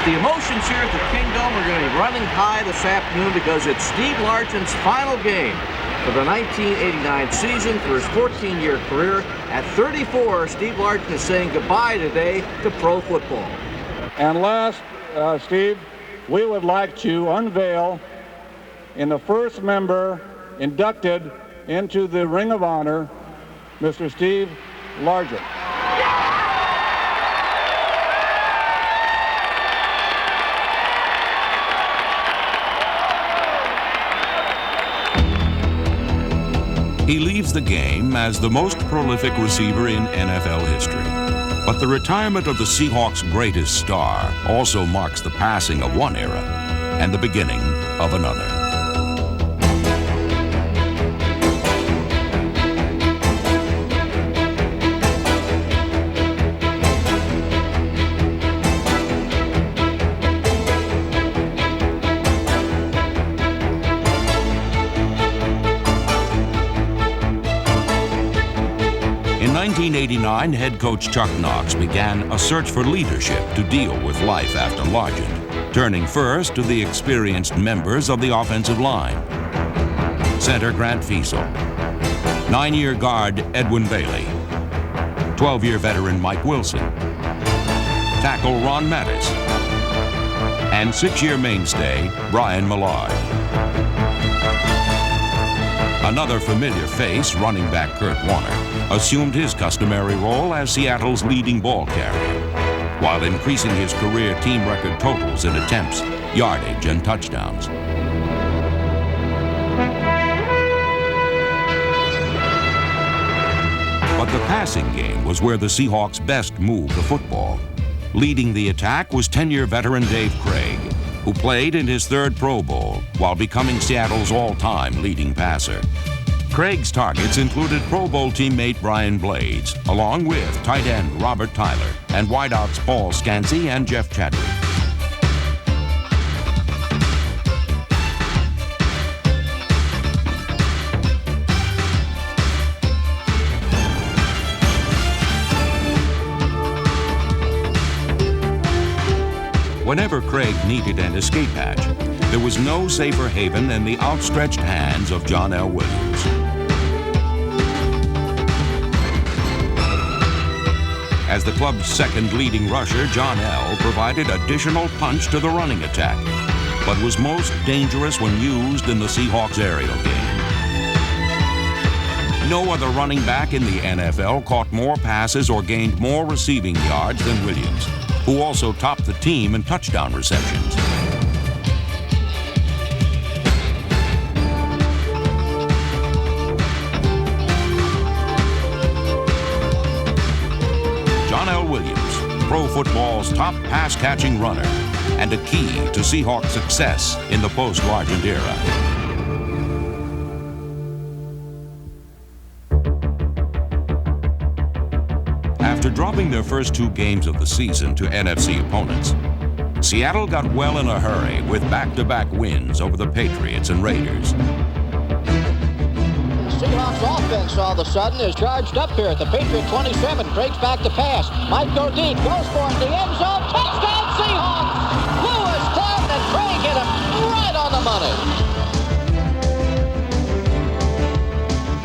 The emotions here at the Kingdome are going to be running high this afternoon because it's Steve Largen's final game for the 1989 season for his 14-year career. At 34, Steve Largen is saying goodbye today to pro football. And last, Steve, we would like to unveil in the first member inducted into the Ring of Honor, Mr. Steve Largen. He leaves the game as the most prolific receiver in NFL history. But the retirement of the Seahawks' greatest star also marks the passing of one era and the beginning of another. In 1989, head coach Chuck Knox began a search for leadership to deal with life after Largent, turning first to the experienced members of the offensive line. Center Grant Fiesel, 9-year guard Edwin Bailey, 12-year veteran Mike Wilson, tackle Ron Mattis, and 6-year mainstay Brian Millard. Another familiar face, running back Kurt Warner, assumed his customary role as Seattle's leading ball carrier, while increasing his career team record totals in attempts, yardage, and touchdowns. But the passing game was where the Seahawks best moved the football. Leading the attack was 10-year veteran Dave Craig, who played in his third Pro Bowl while becoming Seattle's all-time leading passer. Craig's targets included Pro Bowl teammate Brian Blades, along with tight end Robert Tyler and wideouts Paul Scansey and Jeff Chadwick. Whenever Craig needed an escape hatch, there was no safer haven than the outstretched hands of John L. Williams. As the club's second leading rusher, John L. provided additional punch to the running attack, but was most dangerous when used in the Seahawks aerial game. No other running back in the NFL caught more passes or gained more receiving yards than Williams, who also topped the team in touchdown receptions. John L. Williams, pro football's top pass-catching runner, and a key to Seahawks' success in the post-Largent era. After dropping their first 2 games of the season to NFC opponents, Seattle got well in a hurry with back-to-back wins over the Patriots and Raiders. The Seahawks offense all of a sudden is charged up here at the Patriot 27. Craig's back to pass. Might go deep. Goes for it. The end zone. Touchdown Seahawks! Lewis Cloud and Craig hit him right on the money.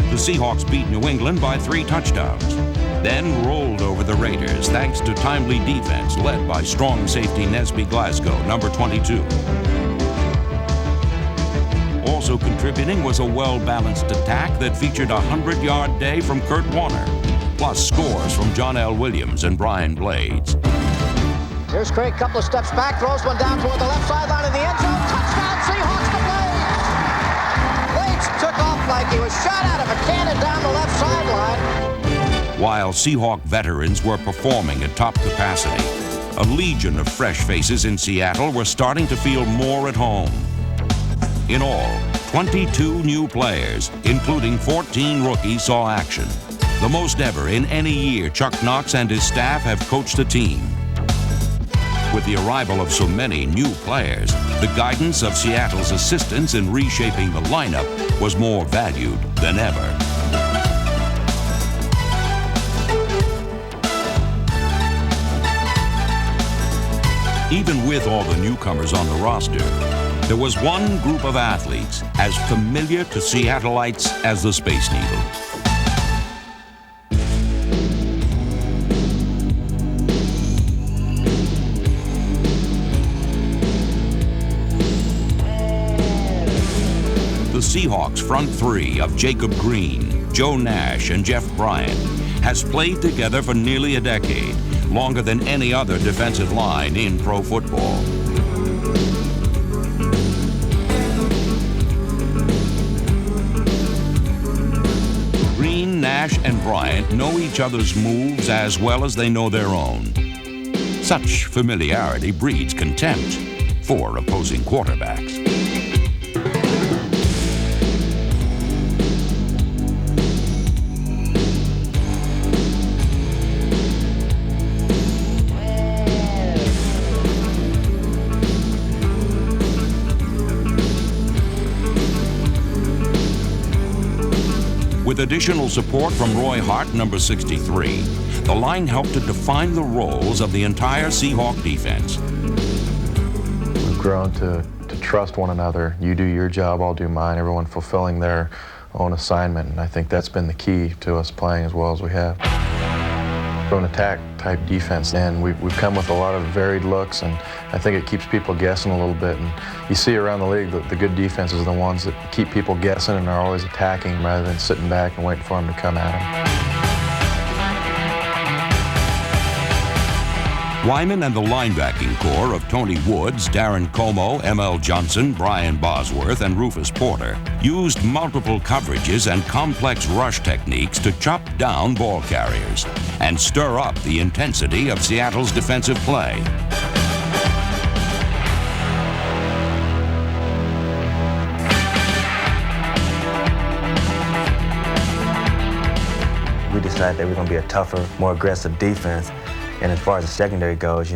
The Seahawks beat New England by 3 touchdowns, then rolled over the Raiders thanks to timely defense led by strong safety Nesby Glasgow, number 22. Also contributing was a well-balanced attack that featured a 100-yard day from Kurt Warner, plus scores from John L. Williams and Brian Blades. Here's Craig, couple of steps back, throws one down toward the left sideline in the end zone. Touchdown Seahawks to Blades! Blades took off like he was shot out of a cannon down the left sideline. While Seahawk veterans were performing at top capacity, a legion of fresh faces in Seattle were starting to feel more at home. In all, 22 new players, including 14 rookies, saw action, the most ever in any year Chuck Knox and his staff have coached a team. With the arrival of so many new players, the guidance of Seattle's assistants in reshaping the lineup was more valued than ever. Even with all the newcomers on the roster, there was one group of athletes as familiar to Seattleites as the Space Needle. The Seahawks front three of Jacob Green, Joe Nash, and Jeff Bryant has played together for nearly a decade, longer than any other defensive line in pro football. Green, Nash, and Bryant know each other's moves as well as they know their own. Such familiarity breeds contempt for opposing quarterbacks. With additional support from Roy Hart, number 63, the line helped to define the roles of the entire Seahawk defense. We've grown to trust one another. You do your job, I'll do mine, everyone fulfilling their own assignment, and I think that's been the key to us playing as well as we have. We're an attack-type defense, and we've come with a lot of varied looks, and I think it keeps people guessing a little bit. And you see around the league that the good defenses are the ones that keep people guessing and are always attacking rather than sitting back and waiting for them to come at them. Wyman and the linebacking core of Tony Woods, Darren Como, M.L. Johnson, Brian Bosworth, and Rufus Porter used multiple coverages and complex rush techniques to chop down ball carriers and stir up the intensity of Seattle's defensive play. We decided that we're going to be a tougher, more aggressive defense. And as far as the secondary goes,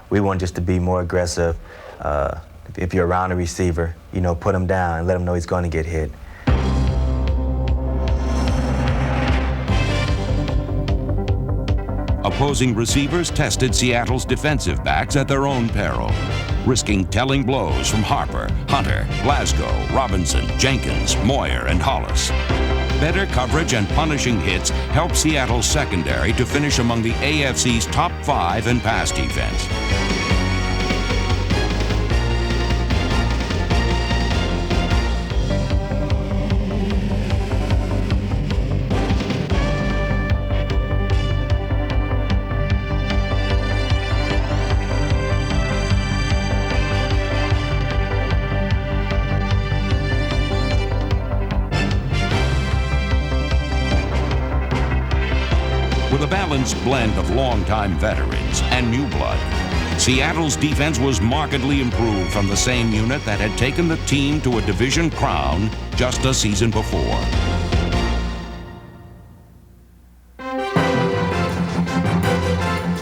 we want just to be more aggressive. If you're around a receiver, put him down and let him know he's going to get hit. Opposing receivers tested Seattle's defensive backs at their own peril, risking telling blows from Harper, Hunter, Glasgow, Robinson, Jenkins, Moyer, and Hollis. Better coverage and punishing hits helped Seattle's secondary to finish among the AFC's top 5 in pass defense. With a balanced blend of longtime veterans and new blood, Seattle's defense was markedly improved from the same unit that had taken the team to a division crown just a season before.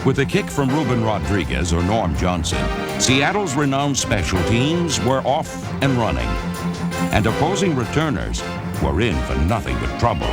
With a kick from Ruben Rodriguez or Norm Johnson, Seattle's renowned special teams were off and running, and opposing returners were in for nothing but trouble.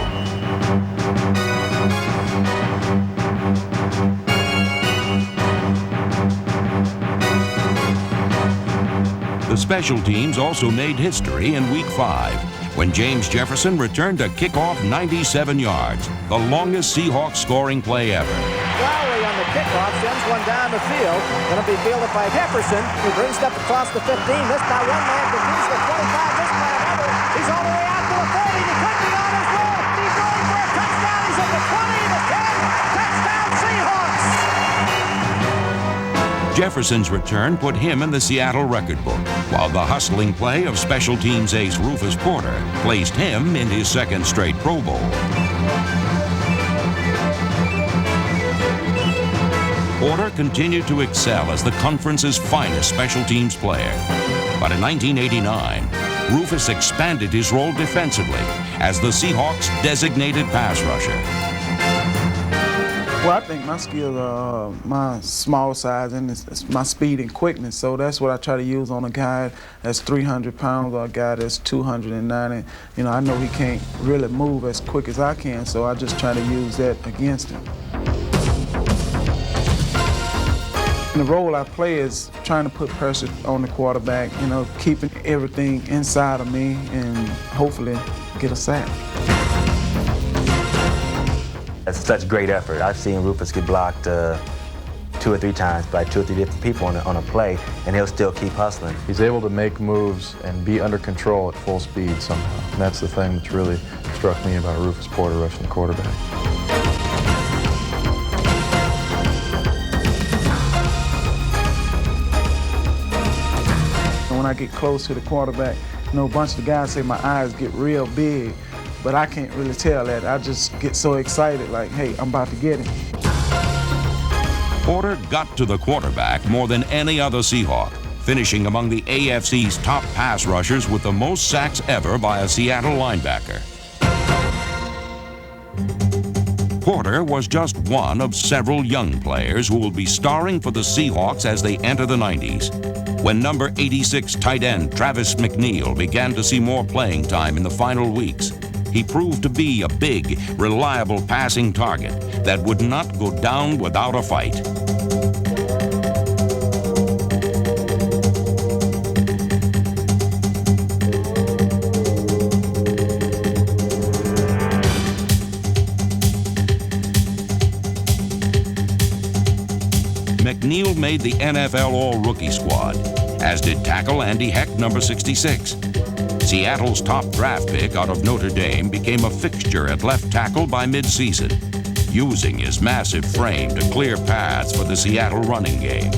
The special teams also made history in Week 5 when James Jefferson returned a kickoff 97 yards, the longest Seahawks scoring play ever. Lowry on the kickoff sends one down the field. Going to be fielded by Jefferson, who brings it up across the 15. This by one man, defeats the 25. This by another. He's all the way out to the 30. He could be on his way. He's going for a touchdown. He's at the 20, the 10. Touchdown Seahawks. Jefferson's return put him in the Seattle record book, while the hustling play of special teams ace Rufus Porter placed him in his second straight Pro Bowl. Porter continued to excel as the conference's finest special teams player. But in 1989, Rufus expanded his role defensively as the Seahawks' designated pass rusher. Well, I think my skills are my small size and it's my speed and quickness. So that's what I try to use on a guy that's 300 pounds or a guy that's 290. I know he can't really move as quick as I can, so I just try to use that against him. And the role I play is trying to put pressure on the quarterback, you know, keeping everything inside of me and hopefully get a sack. That's such great effort. I've seen Rufus get blocked 2 or 3 times by 2 or 3 different people on a play, and he'll still keep hustling. He's able to make moves and be under control at full speed somehow. And that's the thing that's really struck me about Rufus Porter rushing the quarterback. And when I get close to the quarterback, you know, a bunch of the guys say my eyes get real big, but I can't really tell that. I just get so excited, like, hey, I'm about to get him. Porter got to the quarterback more than any other Seahawk, finishing among the AFC's top pass rushers with the most sacks ever by a Seattle linebacker. Porter was just one of several young players who will be starring for the Seahawks as they enter the 90s. When number 86 tight end Travis McNeil began to see more playing time in the final weeks, he proved to be a big, reliable passing target that would not go down without a fight. McNeil made the NFL All-Rookie squad, as did tackle Andy Heck, number 66. Seattle's top draft pick out of Notre Dame became a fixture at left tackle by mid-season, using his massive frame to clear paths for the Seattle running game.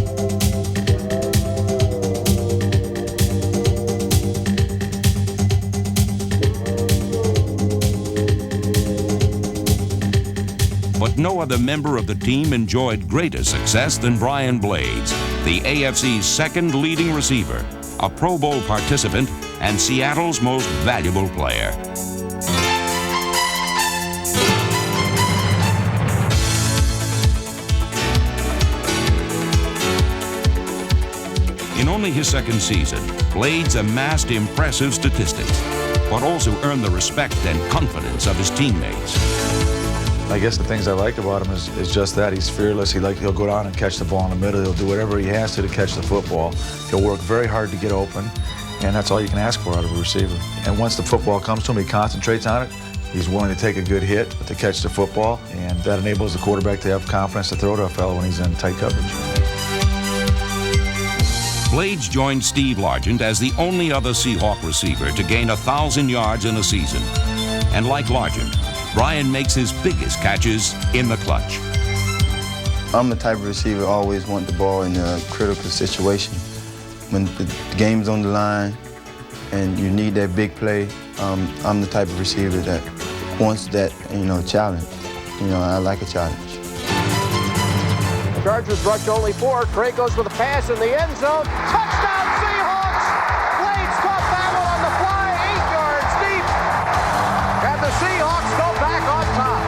But no other member of the team enjoyed greater success than Brian Blades, the AFC's second leading receiver, a Pro Bowl participant, and Seattle's most valuable player. In only his second season, Blades amassed impressive statistics, but also earned the respect and confidence of his teammates. I guess the things I like about him is just that. He's fearless. He'll go down and catch the ball in the middle. He'll do whatever he has to catch the football. He'll work very hard to get open, and that's all you can ask for out of a receiver. And once the football comes to him, he concentrates on it. He's willing to take a good hit to catch the football, and that enables the quarterback to have confidence to throw to a fellow when he's in tight coverage. Blades joined Steve Largent as the only other Seahawk receiver to gain 1,000 yards in a season. And like Largent, Brian makes his biggest catches in the clutch. I'm the type of receiver always want the ball in a critical situation. When the game's on the line and you need that big play, I'm the type of receiver that wants that, challenge. I like a challenge. Chargers rush only 4. Kaye goes for the pass in the end zone. Touchdown, Seahawks! Blades caught that one on the fly, 8 yards deep. And the Seahawks go back on top.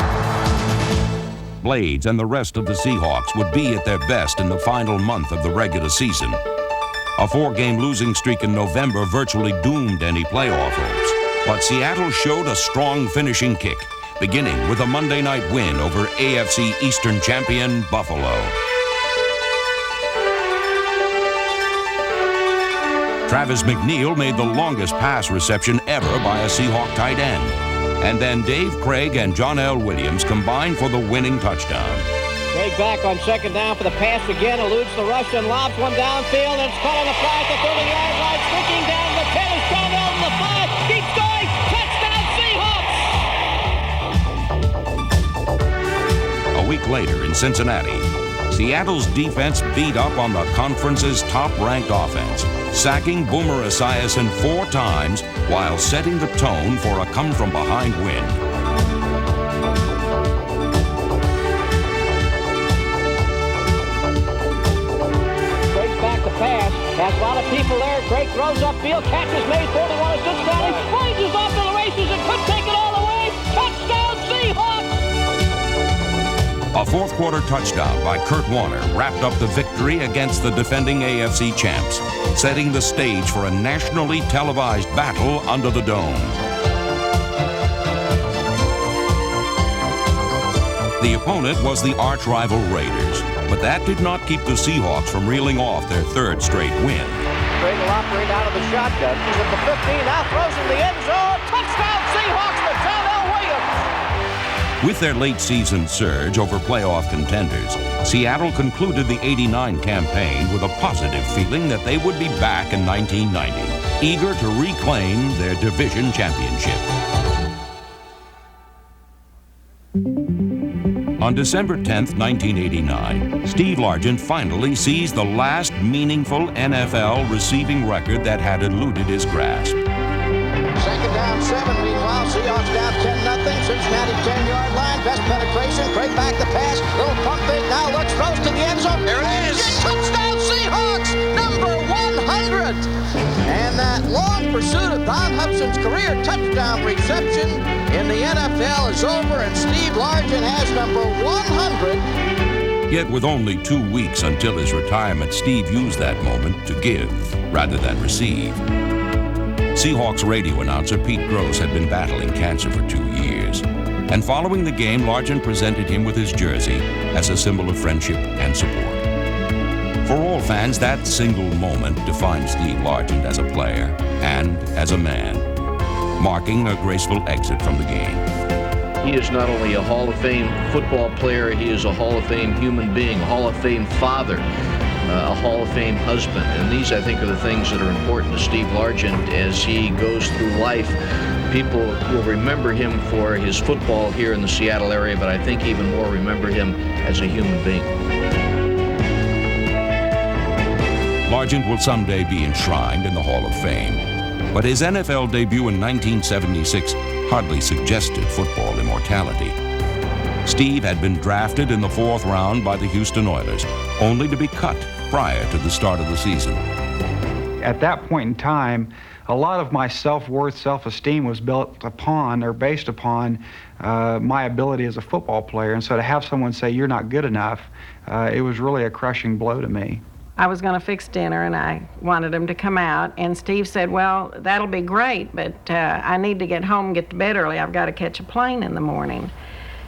Blades and the rest of the Seahawks would be at their best in the final month of the regular season. A 4-game losing streak in November virtually doomed any playoff hopes. But Seattle showed a strong finishing kick, beginning with a Monday night win over AFC Eastern champion Buffalo. Travis McNeil made the longest pass reception ever by a Seahawk tight end. And then Dave Craig and John L. Williams combined for the winning touchdown. Craig back on second down for the pass again, eludes the rush and lobs one downfield, and it's caught on the fly at the 30-yard line, streaking down the 10 is John L. to the 5, keeps going, touchdown Seahawks! A week later in Cincinnati, Seattle's defense beat up on the conference's top-ranked offense, sacking Boomer Esiason 4 times while setting the tone for a come-from-behind win. Craig's back to pass, has a lot of people there. Craig throws upfield, catch is made, 41 is Cincinnati, Blades is off to the races and could take it all the way. Touchdown Seahawks! A fourth-quarter touchdown by Kurt Warner wrapped up the victory against the defending AFC champs, setting the stage for a nationally televised battle under the dome. The opponent was the arch-rival Raiders, but that did not keep the Seahawks from reeling off their third straight win. Brady will operate out of the shotgun. He's at the 15, now throws in the end zone. Touchdown Seahawks to John L. Williams. With their late-season surge over playoff contenders, Seattle concluded the '89 campaign with a positive feeling that they would be back in 1990, eager to reclaim their division championship. On December 10th, 1989, Steve Largent finally seized the last meaningful NFL receiving record that had eluded his grasp. Second down, 7. Meanwhile, Seahawks down 10-0. Cincinnati 10-yard line. Best penetration. Craig back the pass. Little pump fake now. Looks, throws to the end zone. There it is. Touchdown Seahawks, number 100. And that long pursuit of Don Hubson's career touchdown reception in the NFL is over, and Steve Largent has number 100. Yet with only 2 weeks until his retirement, Steve used that moment to give rather than receive. Seahawks radio announcer Pete Gross had been battling cancer for 2 years. And following the game, Largent presented him with his jersey as a symbol of friendship and support. For all fans, that single moment defined Steve Largent as a player and as a man, marking a graceful exit from the game. He is not only a Hall of Fame football player, he is a Hall of Fame human being, a Hall of Fame father, a Hall of Fame husband. And these, I think, are the things that are important to Steve Largent as he goes through life. People will remember him for his football here in the Seattle area, but I think even more remember him as a human being. Largent will someday be enshrined in the Hall of Fame, but his NFL debut in 1976 hardly suggested football immortality. Steve had been drafted in the 4th round by the Houston Oilers, only to be cut prior to the start of the season. At that point in time, a lot of my self-worth, self-esteem was built upon or based upon my ability as a football player. And so to have someone say, "You're not good enough," it was really a crushing blow to me. I was going to fix dinner, and I wanted him to come out. And Steve said, "Well, that'll be great, but I need to get home and get to bed early. I've got to catch a plane in the morning."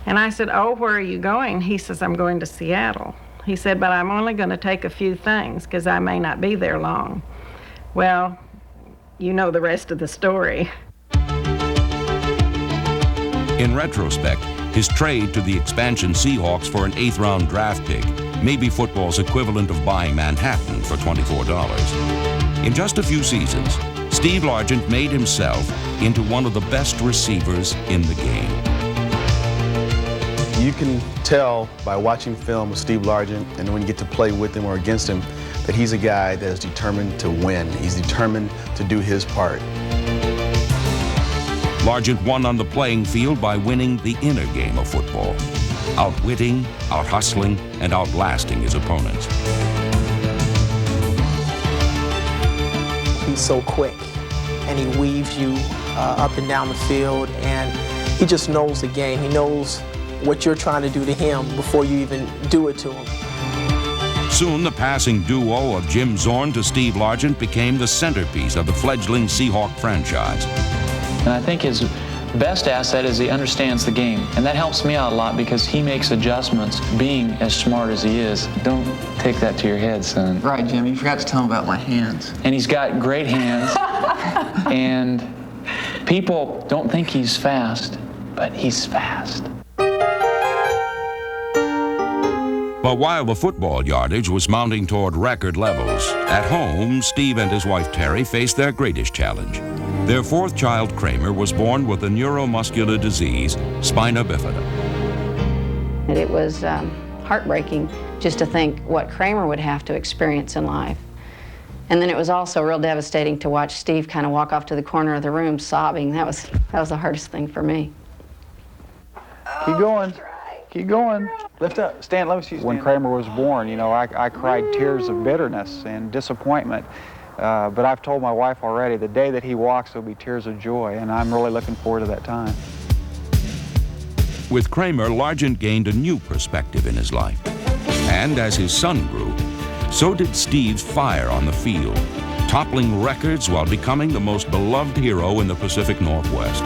And I said, "Oh, where are you going?" He says, "I'm going to Seattle." He said, "But I'm only going to take a few things because I may not be there long." Well, you know the rest of the story. In retrospect, his trade to the expansion Seahawks for an 8th-round draft pick may be football's equivalent of buying Manhattan for $24. In just a few seasons, Steve Largent made himself into one of the best receivers in the game. You can tell by watching film with Steve Largent, and when you get to play with him or against him, that he's a guy that is determined to win. He's determined to do his part. Largent won on the playing field by winning the inner game of football, outwitting, out-hustling, and outlasting his opponents. He's so quick, and he weaves you up and down the field, and he just knows the game. He knows what you're trying to do to him before you even do it to him. Soon, the passing duo of Jim Zorn to Steve Largent became the centerpiece of the fledgling Seahawk franchise. And I think his best asset is he understands the game. And that helps me out a lot because he makes adjustments, being as smart as he is. Don't take that to your head, son. Right, Jim, you forgot to tell him about my hands. And he's got great hands. And people don't think he's fast, but he's fast. But while the football yardage was mounting toward record levels, at home, Steve and his wife Terry faced their greatest challenge. Their 4th child, Kramer, was born with a neuromuscular disease, spina bifida. It was heartbreaking just to think what Kramer would have to experience in life. And then it was also real devastating to watch Steve kind of walk off to the corner of the room sobbing. That was the hardest thing for me. Keep going. Keep going. Lift up. Stand. Let me see you stand. When Kramer was born, you know, I cried tears of bitterness and disappointment. But I've told my wife already, the day that he walks, there'll be tears of joy, and I'm really looking forward to that time. With Kramer, Largent gained a new perspective in his life. And as his son grew, so did Steve's fire on the field, toppling records while becoming the most beloved hero in the Pacific Northwest.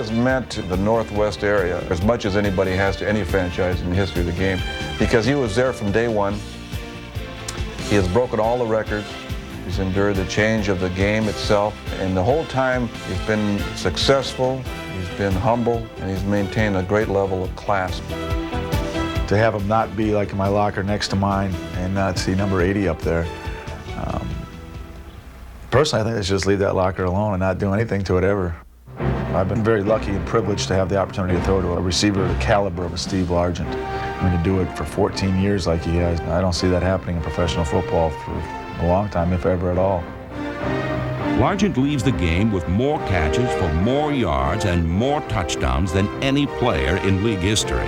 has meant to the Northwest area as much as anybody has to any franchise in the history of the game, because he was there from day one. He has broken all the records. He's endured the change of the game itself, and the whole time he's been successful, he's been humble, and he's maintained a great level of class. To have him not be like in my locker next to mine and not see number 80 up there, personally, I think they should just leave that locker alone and not do anything to it ever. I've been very lucky and privileged to have the opportunity to throw to a receiver of the caliber of a Steve Largent. I mean, to do it for 14 years like he has, I don't see that happening in professional football for a long time, if ever at all. Largent leaves the game with more catches for more yards and more touchdowns than any player in league history.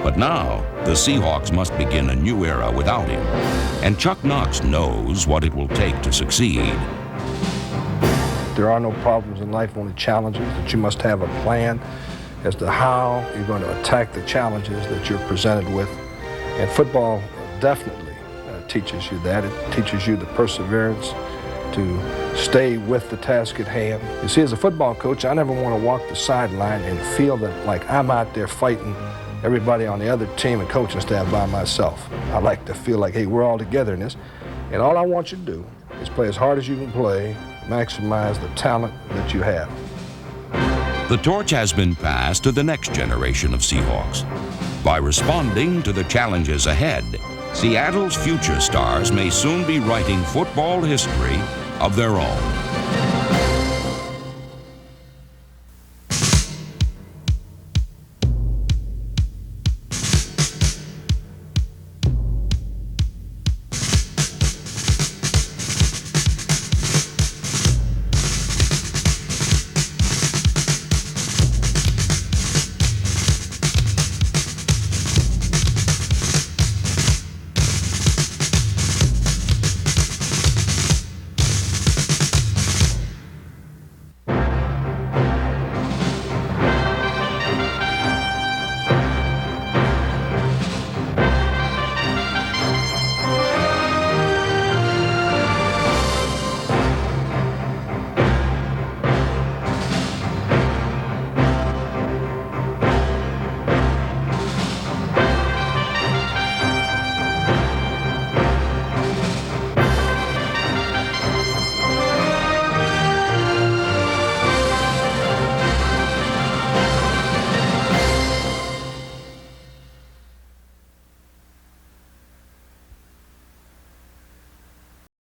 But now, the Seahawks must begin a new era without him. And Chuck Knox knows what it will take to succeed. There are no problems in life, only challenges, that you must have a plan as to how you're going to attack the challenges that you're presented with. And football definitely teaches you that. It teaches you the perseverance to stay with the task at hand. You see, as a football coach, I never want to walk the sideline and feel that like I'm out there fighting everybody on the other team and coaching staff by myself. I like to feel like, hey, we're all together in this. And all I want you to do is play as hard as you can play, maximize the talent that you have. The torch has been passed to the next generation of Seahawks. By responding to the challenges ahead, Seattle's future stars may soon be writing football history of their own.